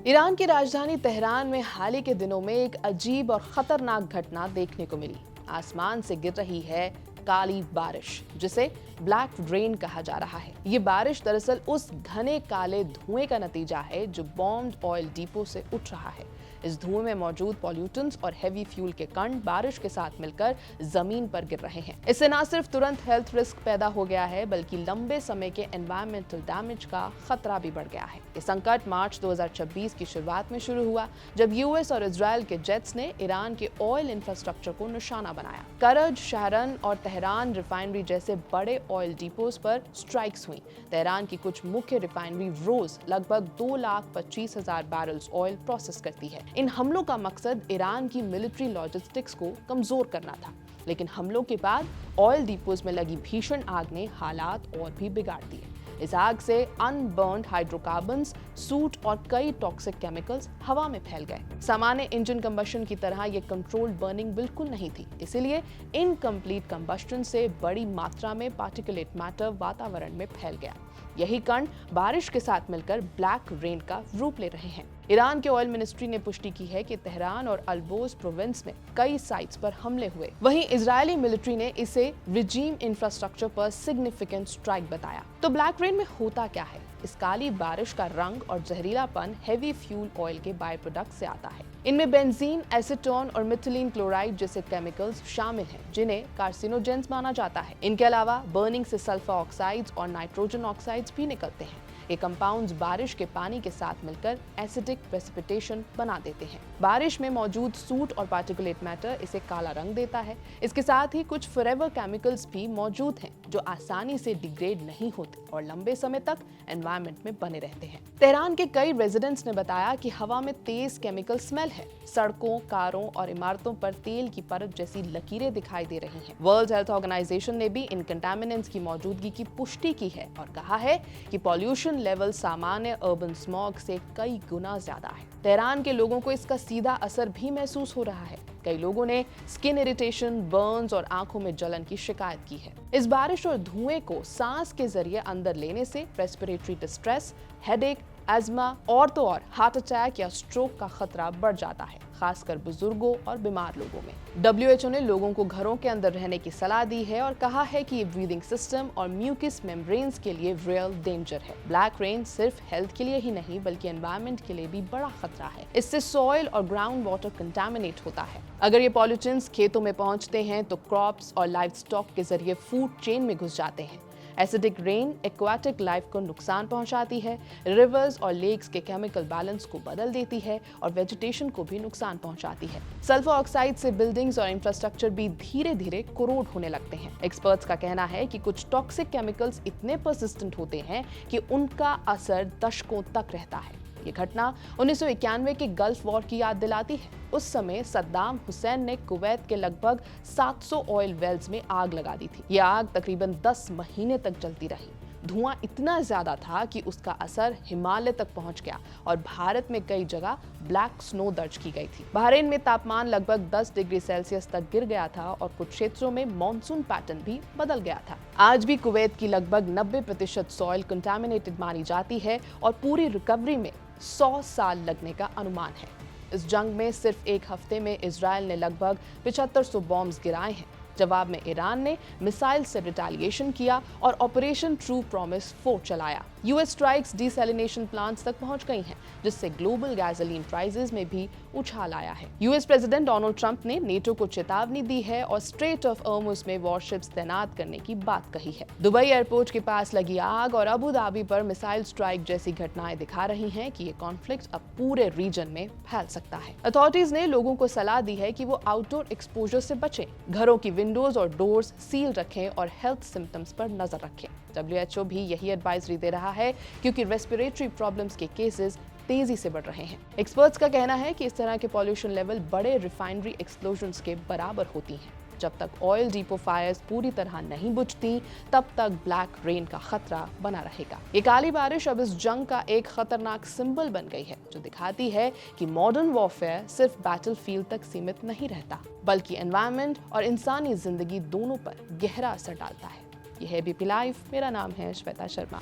Iran की राजधानी Tehran में हाल ही के दिनों में एक अजीब और खतरनाक घटना देखने को मिली। आसमान से गिर रही है काली बारिश, जिसे ब्लैक रेन कहा जा रहा है। ये बारिश दरअसल उस घने काले धुएं का नतीजा है जो बॉम्ब्ड ऑयल डिपो से उठ रहा है। इस धुएं में मौजूद पॉल्यूटेंट्स और हेवी फ्यूल के कण बारिश के साथ मिलकर जमीन पर गिर रहे हैं। इससे न सिर्फ तुरंत हेल्थ रिस्क पैदा हो गया है, बल्कि लंबे समय के एनवायरमेंटल डैमेज का खतरा भी बढ़ गया है। ये संकट मार्च 2026 की शुरुआत में शुरू हुआ, जब यूएस और इजराइल के जेट्स ने ईरान के ऑयल इंफ्रास्ट्रक्चर को निशाना बनाया। करज, शहरन और तेहरान रिफाइनरी जैसे बड़े ऑयल डिपोज पर स्ट्राइक्स हुई। तेहरान की कुछ मुख्य रिफाइनरी रोज लगभग 2,25,000 बैरल्स ऑयल प्रोसेस करती है। इन हमलों का मकसद ईरान की मिलिट्री लॉजिस्टिक्स को कमजोर करना था, लेकिन हमलों के बाद ऑयल डिपोज में लगी भीषण आग ने हालात और भी बिगाड़ दिए। इस आग से अनबर्न्ड हाइड्रोकार्बन्स, सूट और कई टॉक्सिक केमिकल्स हवा में फैल गए। सामान्य इंजन कंबशन की तरह ये कंट्रोल्ड बर्निंग बिल्कुल नहीं थी, इसीलिए इनकम्प्लीट कंबशन से बड़ी मात्रा में पार्टिकुलेट मैटर वातावरण में फैल गया। यही कण बारिश के साथ मिलकर ब्लैक रेन का रूप ले रहे हैं। ईरान के ऑयल मिनिस्ट्री ने पुष्टि की है कि तेहरान और अल्बोज प्रोविंस में कई साइट्स पर हमले हुए। वहीं इजरायली मिलिट्री ने इसे रिजीम इंफ्रास्ट्रक्चर पर सिग्निफिकेंट स्ट्राइक बताया। तो ब्लैक रेन में होता क्या है? इस काली बारिश का रंग और जहरीलापन हेवी फ्यूल ऑयल के बाय प्रोडक्ट से आता है। इनमें बेंजीन, एसीटोन और मिथिलीन क्लोराइड जैसे केमिकल्स शामिल हैं, जिन्हें कार्सिनोजेंस माना जाता है। इनके अलावा बर्निंग से सल्फर ऑक्साइड्स और नाइट्रोजन ऑक्साइड्स भी निकलते हैं। ये कंपाउंड्स बारिश के पानी के साथ मिलकर एसिडिक प्रेसिपिटेशन बना देते हैं। बारिश में मौजूद सूट और पार्टिकुलेट मैटर इसे काला रंग देता है। इसके साथ ही कुछ फॉरएवर केमिकल्स भी मौजूद हैं जो आसानी से डिग्रेड नहीं होते और लंबे समय तक एनवायरनमेंट में बने रहते हैं। तेहरान के कई रेजिडेंट्स ने बताया कि हवा में तेज केमिकल स्मेल है। सड़कों, कारों और इमारतों पर तेल की परत जैसी लकीरें दिखाई दे रही हैं। वर्ल्ड हेल्थ ऑर्गेनाइजेशन ने भी इन कंटामिनेंट्स की मौजूदगी की पुष्टि की है और कहा है कि पॉल्यूशन लेवल सामान्य अर्बन स्मॉग से कई गुना ज्यादा है। तेहरान के लोगों को इसका सीधा असर भी महसूस हो रहा है। कई लोगों ने स्किन इरिटेशन, बर्न्स और आंखों में जलन की शिकायत की है। इस बारिश और धुएं को सांस के जरिए अंदर लेने से रेस्पिरेटरी डिस्ट्रेस, हेडेक, एज्मा और तो और हार्ट अटैक या स्ट्रोक का खतरा बढ़ जाता है, खासकर बुजुर्गों और बीमार लोगों में। WHO ने लोगों को घरों के अंदर रहने की सलाह दी है और कहा है कि ये ब्रीदिंग सिस्टम और म्यूकस मेम्ब्रेन्स के लिए रियल डेंजर है। ब्लैक रेन सिर्फ हेल्थ के लिए ही नहीं, बल्कि एनवायरनमेंट के लिए भी बड़ा खतरा है। इससे सॉइल और ग्राउंड वाटर कंटामिनेट होता है। अगर ये पॉल्यूटेंट्स खेतों में पहुंचते हैं तो क्रॉप्स और लाइव स्टॉक के जरिए फूड चेन में घुस जाते हैं। एसिडिक रेन एक्वाटिक लाइफ को नुकसान पहुंचाती है, रिवर्स और लेक्स के केमिकल बैलेंस को बदल देती है और वेजिटेशन को भी नुकसान पहुंचाती है। सल्फर ऑक्साइड से बिल्डिंग्स और इंफ्रास्ट्रक्चर भी धीरे धीरे कोरोड होने लगते हैं। एक्सपर्ट्स का कहना है कि कुछ टॉक्सिक केमिकल्स इतने परसिस्टेंट होते हैं कि उनका असर दशकों तक रहता है। ये घटना 1991 के गल्फ वॉर की याद दिलाती है। उस समय सद्दाम हुसैन ने कुवैत के लगभग 700 ऑयल वेल्स में आग लगा दी थी। ये आग तकरीबन 10 महीने तक जलती रही। धुआं इतना ज्यादा था कि उसका असर हिमालय तक पहुंच गया और भारत में कई जगह ब्लैक स्नो दर्ज की गई थी। बहरीन में तापमान लगभग 10 डिग्री सेल्सियस तक गिर गया था और कुछ क्षेत्रों में मॉनसून पैटर्न भी बदल गया था। आज भी कुवैत की लगभग 90% सॉइल कंटामिनेटेड मानी जाती है और पूरी रिकवरी में 100 साल लगने का अनुमान है। इस जंग में सिर्फ एक हफ्ते में इजराइल ने लगभग 7500 बॉम्ब्स गिराए हैं। जवाब में ईरान ने मिसाइल से रिटेलिएशन किया और ऑपरेशन ट्रू प्रॉमिस 4 चलाया। यूएस स्ट्राइक्स डिसैलिनेशन प्लांट्स तक पहुंच गई हैं, जिससे ग्लोबल गैसोलीन प्राइसेस में भी उछाल आया है। यूएस प्रेसिडेंट डोनाल्ड ट्रंप ने नेटो को चेतावनी दी है और स्ट्रेट ऑफ हॉर्मुज में वॉरशिप्स तैनात करने की बात कही है। दुबई एयरपोर्ट के पास लगी आग और अबू धाबी पर मिसाइल स्ट्राइक जैसी घटनाएं दिखा रही हैं कि ये कॉन्फ्लिक्ट अब पूरे रीजन में फैल सकता है। अथॉरिटीज ने लोगों को सलाह दी है कि वो आउटडोर एक्सपोजर से बचें, घरों की विंडोज और डोर्स सील रखें और हेल्थ सिम्टम्स पर नजर रखें। WHO भी यही एडवाइजरी दे रहा है क्योंकि रेस्पिरेटरी प्रॉब्लम्स के केसेस तेजी से बढ़ रहे हैं। एक्सपर्ट्स का कहना है कि इस तरह के पॉल्यूशन लेवल बड़े रिफाइनरी एक्सप्लोजन्स के बराबर होती हैं। जब तक ऑयल डिपो फायर्स पूरी तरह नहीं बुझती, तब तक ब्लैक रेन का खतरा बना रहेगा। ये काली बारिश अब इस जंग का एक खतरनाक सिंबल बन गई है, जो दिखाती है कि मॉडर्न वॉरफेयर सिर्फ बैटलफील्ड तक सीमित नहीं रहता, बल्कि एनवायरनमेंट और इंसानी जिंदगी दोनों पर गहरा असर डालता है। यह है बीपी लाइव। मेरा नाम है श्वेता शर्मा।